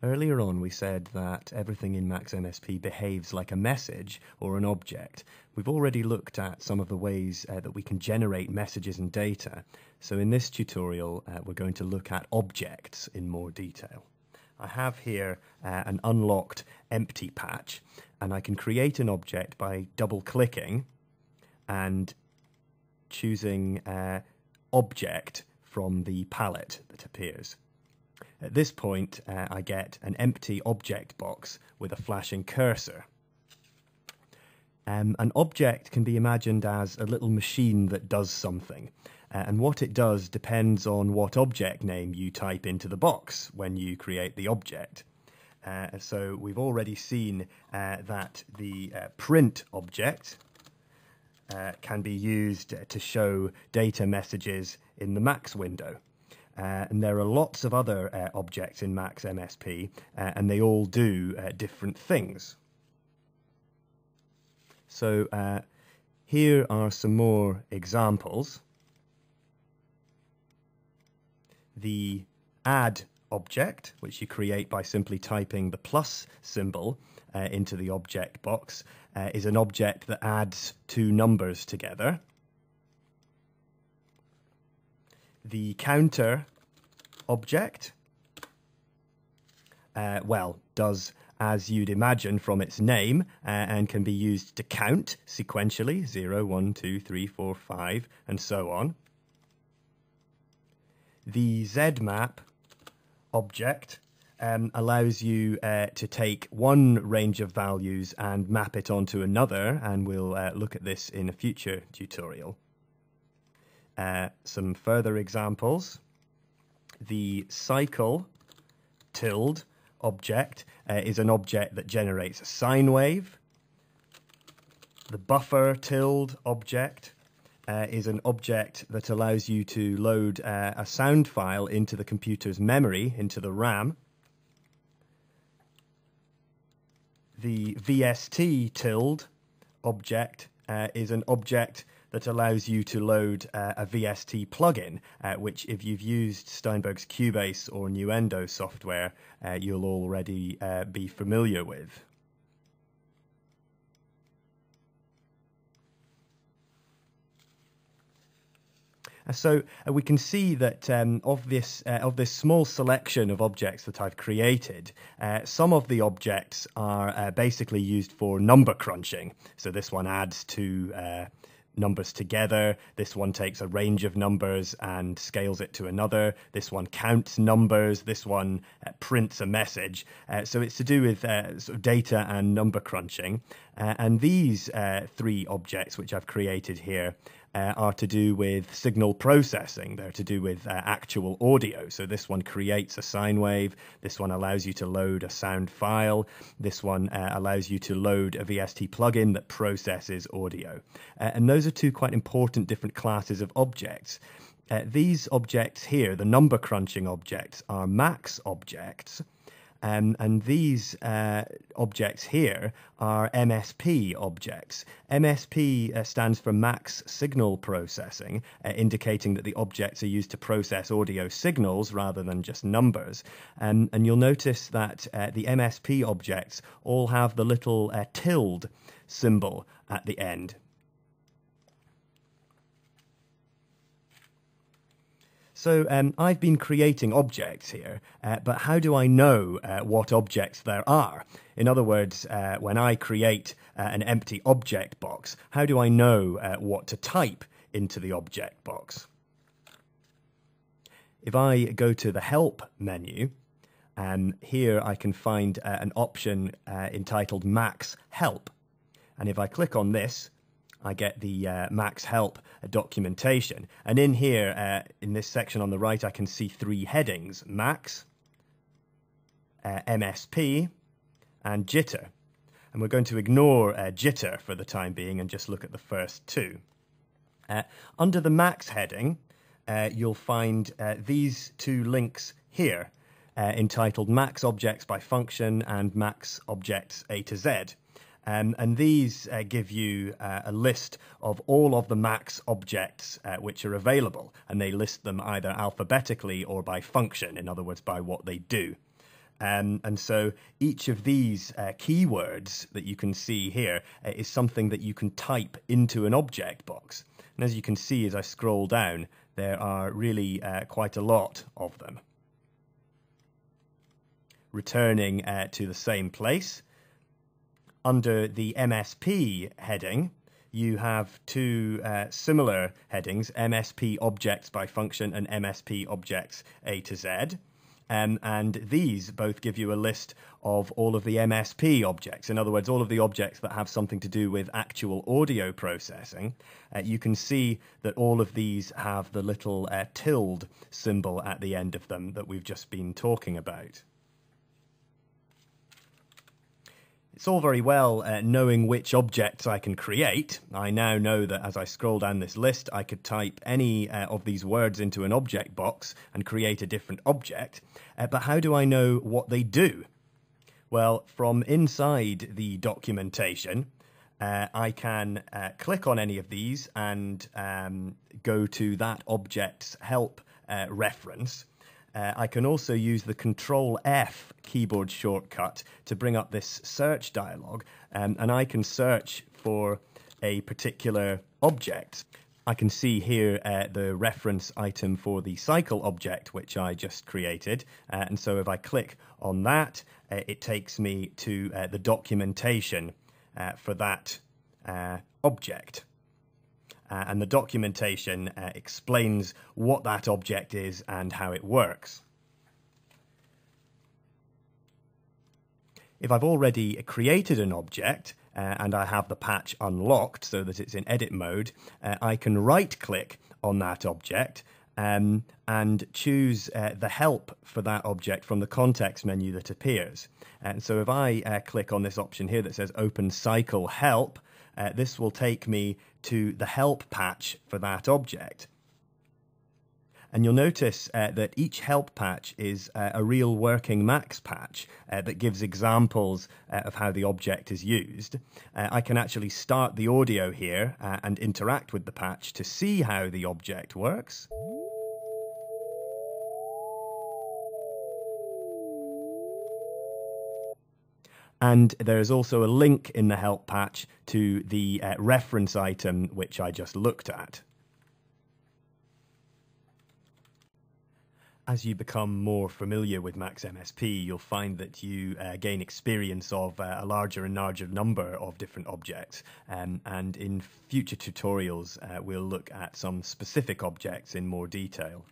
Earlier on, we said that everything in MaxMSP behaves like a message or an object. We've already looked at some of the ways that we can generate messages and data. So in this tutorial, we're going to look at objects in more detail. I have here an unlocked empty patch, and I can create an object by double-clicking and choosing object from the palette that appears. At this point, I get an empty object box with a flashing cursor. An object can be imagined as a little machine that does something, and what it does depends on what object name you type into the box when you create the object. So we've already seen that the print object can be used to show data messages in the Max window. And there are lots of other objects in MaxMSP, and they all do different things. So here are some more examples. The add object, which you create by simply typing the plus symbol into the object box, is an object that adds two numbers together. The counter object, does as you'd imagine from its name and can be used to count sequentially, 0, 1, 2, 3, 4, 5, and so on. The ZMap object allows you to take one range of values and map it onto another, and we'll look at this in a future tutorial. Some further examples. The cycle tilde object is an object that generates a sine wave. The buffer tilde object is an object that allows you to load a sound file into the computer's memory, into the RAM. The VST tilde object is an object that allows you to load a VST plugin, which if you've used Steinberg's Cubase or Nuendo software, you'll already be familiar with. So we can see that of this small selection of objects that I've created, some of the objects are basically used for number crunching. So this one adds two numbers together. This one takes a range of numbers and scales it to another. This one counts numbers. This one prints a message. So it's to do with sort of data and number crunching. And these three objects which I've created here are to do with signal processing. They're to do with actual audio. So this one creates a sine wave. This one allows you to load a sound file. This one allows you to load a VST plugin that processes audio. And those are two quite important different classes of objects. These objects here, the number crunching objects, are Max objects. And these objects here are MSP objects. MSP stands for Max Signal Processing, indicating that the objects are used to process audio signals rather than just numbers. And you'll notice that the MSP objects all have the little tilde symbol at the end. So I've been creating objects here, but how do I know what objects there are? In other words, when I create an empty object box, how do I know what to type into the object box? If I go to the Help menu, here I can find an option entitled Max Help. And if I click on this, I get the Max Help documentation. And in here, in this section on the right, I can see three headings: Max, MSP, and Jitter. And we're going to ignore Jitter for the time being and just look at the first two. Under the Max heading, you'll find these two links here, entitled Max Objects by Function and Max Objects A to Z. And these give you a list of all of the Max objects which are available, and they list them either alphabetically or by function, in other words, by what they do. And so each of these keywords that you can see here is something that you can type into an object box. And as you can see, as I scroll down, there are really quite a lot of them. Returning to the same place, under the MSP heading, you have two similar headings, MSP objects by function and MSP objects A to Z. And these both give you a list of all of the MSP objects. In other words, all of the objects that have something to do with actual audio processing. You can see that all of these have the little tilde symbol at the end of them that we've just been talking about. It's all very well knowing which objects I can create. I now know that as I scroll down this list, I could type any of these words into an object box and create a different object. But how do I know what they do? Well, from inside the documentation, I can click on any of these and go to that object's help reference. I can also use the Control F keyboard shortcut to bring up this search dialog, and I can search for a particular object. I can see here the reference item for the cycle object which I just created, and so if I click on that, it takes me to the documentation for that object. And the documentation explains what that object is and how it works. If I've already created an object and I have the patch unlocked so that it's in edit mode, I can right-click on that object and choose the help for that object from the context menu that appears. And so if I click on this option here that says Open Cycle Help, this will take me to the help patch for that object. And you'll notice that each help patch is a real working Max patch that gives examples of how the object is used. I can actually start the audio here and interact with the patch to see how the object works. And there is also a link in the help patch to the reference item which I just looked at. As you become more familiar with Max MSP, you'll find that you gain experience of a larger and larger number of different objects. And in future tutorials, we'll look at some specific objects in more detail.